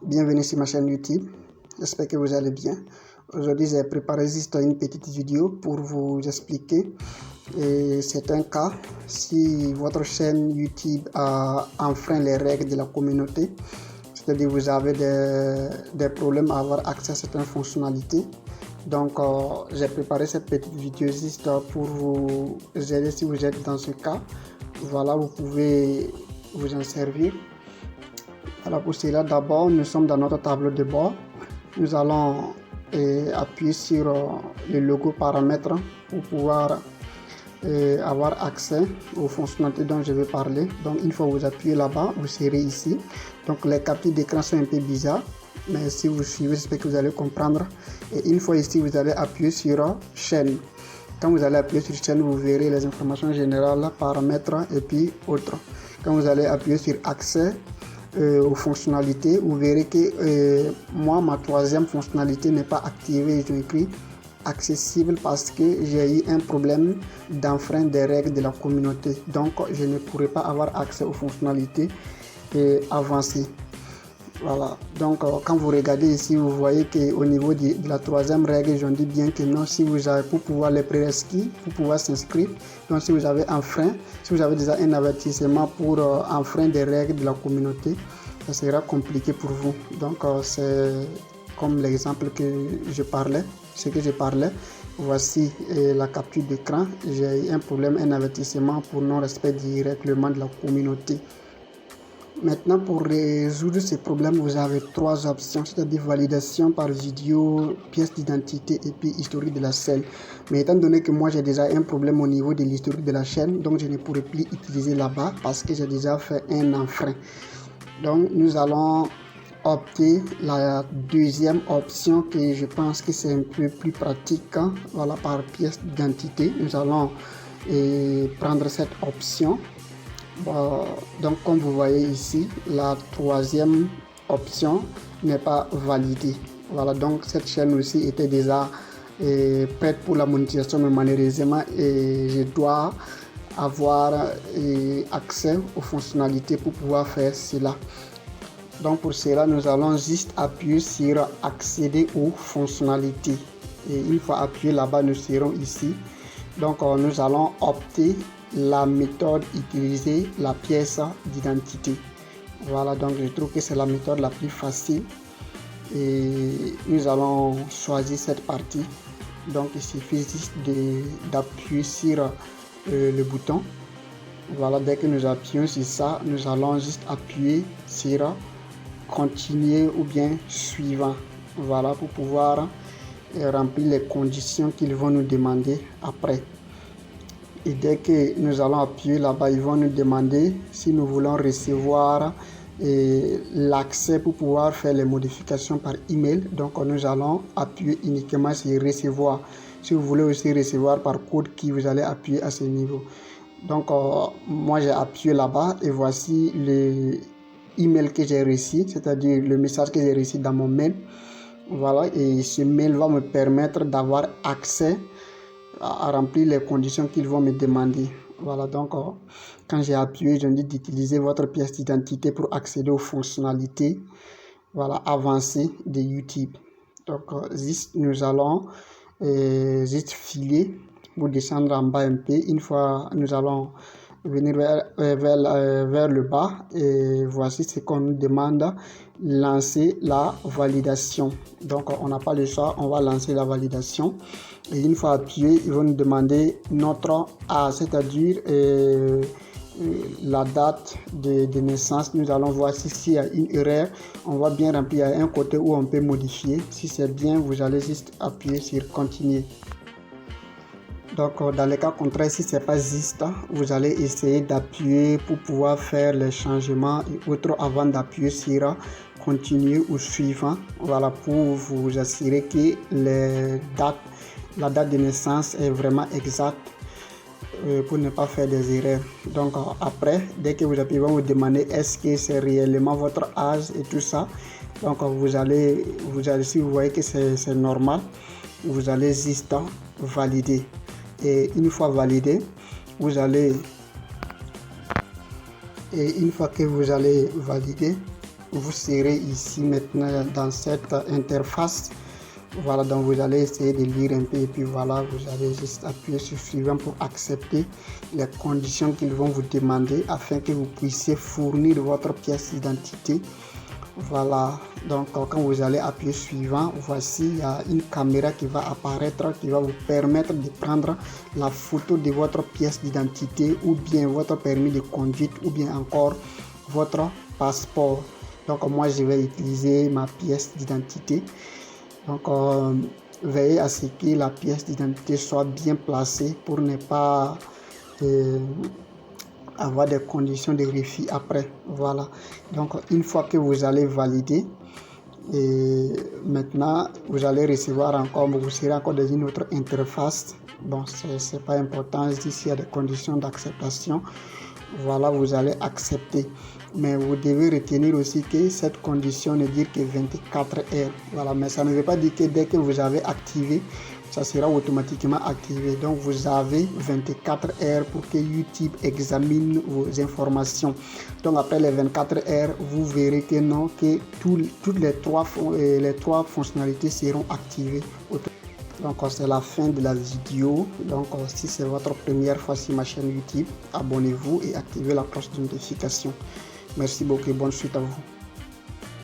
Bienvenue sur ma chaîne YouTube, j'espère que vous allez bien. Aujourd'hui j'ai préparé juste une petite vidéo pour vous expliquer certains cas si votre chaîne YouTube a enfreint les règles de la communauté, c'est-à-dire vous avez des problèmes à avoir accès à certaines fonctionnalités. Donc j'ai préparé cette petite vidéo juste pour vous aider si vous êtes dans ce cas. Voilà, vous pouvez vous en servir. Alors pour cela, d'abord, nous sommes dans notre tableau de bord. Nous allons appuyer sur le logo paramètres pour pouvoir avoir accès aux fonctionnalités dont je vais parler. Donc une fois que vous appuyez là-bas, vous serez ici. Donc les captures d'écran sont un peu bizarres, mais si vous suivez, j'espère que vous allez comprendre. Et une fois ici, vous allez appuyer sur chaîne. Quand vous allez appuyer sur chaîne, vous verrez les informations générales, paramètres et puis autres. Quand vous allez appuyer sur accès aux fonctionnalités, vous verrez que moi, ma troisième fonctionnalité n'est pas activée. J'ai écrit accessible parce que j'ai eu un problème d'enfreinte des règles de la communauté. Donc, je ne pourrai pas avoir accès aux fonctionnalités avancées. Voilà, donc quand vous regardez ici, vous voyez qu'au niveau de la troisième règle, j'en dis bien que non, si vous avez, pour pouvoir les prérequis, pour pouvoir s'inscrire, donc si vous avez enfreint, si vous avez déjà un avertissement pour enfreindre des règles de la communauté, ça sera compliqué pour vous. Donc c'est comme l'exemple que je parlais, ce que je parlais. Voici la capture d'écran, j'ai eu un problème, un avertissement pour non-respect du règlement de la communauté. Maintenant, pour résoudre ces problèmes, vous avez trois options, c'est-à-dire validation par vidéo, pièce d'identité et puis historique de la chaîne. Mais étant donné que moi j'ai déjà un problème au niveau de l'historique de la chaîne, donc je ne pourrai plus utiliser là-bas parce que j'ai déjà fait un enfreint. Donc nous allons opter la deuxième option que je pense que c'est un peu plus pratique. Voilà, par pièce d'identité. Nous allons prendre cette option. Donc comme vous voyez ici, la troisième option n'est pas validée. Voilà, donc cette chaîne aussi était déjà prête pour la monétisation, mais malheureusement je dois avoir accès aux fonctionnalités pour pouvoir faire cela. Donc pour cela, nous allons juste appuyer sur accéder aux fonctionnalités. Et une fois appuyé là-bas, nous serons ici. Donc nous allons opter la méthode utilisée, la pièce d'identité. Voilà, donc je trouve que c'est la méthode la plus facile. Et nous allons choisir cette partie. Donc il suffit juste d'appuyer sur le bouton. Voilà, dès que nous appuyons sur ça, nous allons juste appuyer sur continuer ou bien suivant. Voilà, pour pouvoir remplir les conditions qu'ils vont nous demander après. Et dès que nous allons appuyer là-bas, ils vont nous demander si nous voulons recevoir l'accès pour pouvoir faire les modifications par email. Donc nous allons appuyer uniquement sur recevoir. Si vous voulez aussi recevoir par code qui, vous allez appuyer à ce niveau. Donc moi j'ai appuyé là-bas et voici le email que j'ai reçu, c'est-à-dire le message que j'ai reçu dans mon mail. Voilà, et ce mail va me permettre d'avoir accès à remplir les conditions qu'ils vont me demander. Voilà, donc quand j'ai appuyé, je dis d'utiliser votre pièce d'identité pour accéder aux fonctionnalités, voilà, avancées de YouTube. Donc juste nous allons juste filer pour descendre en bas un peu. Une fois nous allons venir vers le bas et voici ce qu'on nous demande, lancer la validation. Donc on n'a pas le choix, on va lancer la validation et une fois appuyé, ils vont nous demander notre âge, c'est-à-dire la date de naissance. Nous allons voir s'il y a une erreur, on va bien remplir à un côté où on peut modifier. Si c'est bien, vous allez juste appuyer sur continuer. Donc dans le cas contraire, si c'est pas juste, vous allez essayer d'appuyer pour pouvoir faire les changements et autres avant d'appuyer sur continuer ou suivant. Voilà, pour vous assurer que la date de naissance est vraiment exacte pour ne pas faire des erreurs. Donc après, dès que vous appuyez, vous demander est-ce que c'est réellement votre âge et tout ça. Donc vous allez si vous voyez que c'est normal, vous allez juste valider. Et une fois validé, vous allez, et une fois que vous allez valider, vous serez ici maintenant dans cette interface. Voilà, donc vous allez essayer de lire un peu et puis voilà, vous allez juste appuyer sur suivant pour accepter les conditions qu'ils vont vous demander afin que vous puissiez fournir votre pièce d'identité. Voilà, donc quand vous allez appuyer suivant, voici il y a une caméra qui va apparaître, qui va vous permettre de prendre la photo de votre pièce d'identité ou bien votre permis de conduite ou bien encore votre passeport. Donc moi je vais utiliser ma pièce d'identité. Donc veillez à ce que la pièce d'identité soit bien placée pour ne pas avoir des conditions de refus après. Voilà, donc une fois que vous allez valider, et maintenant vous allez recevoir encore, vous serez encore dans une autre interface. Bon, c'est pas important ici, il y a des conditions d'acceptation. Voilà, vous allez accepter, mais vous devez retenir aussi que cette condition ne dure que 24 heures. Voilà, mais ça ne veut pas dire que dès que vous avez activé, ça sera automatiquement activé. Donc vous avez 24 heures pour que YouTube examine vos informations. Donc après les 24 heures, vous verrez que non, que toutes les trois fonctionnalités seront activées. Donc c'est la fin de la vidéo. Donc si c'est votre première fois sur ma chaîne YouTube, abonnez-vous et activez la cloche de notification. Merci beaucoup et bonne suite à vous.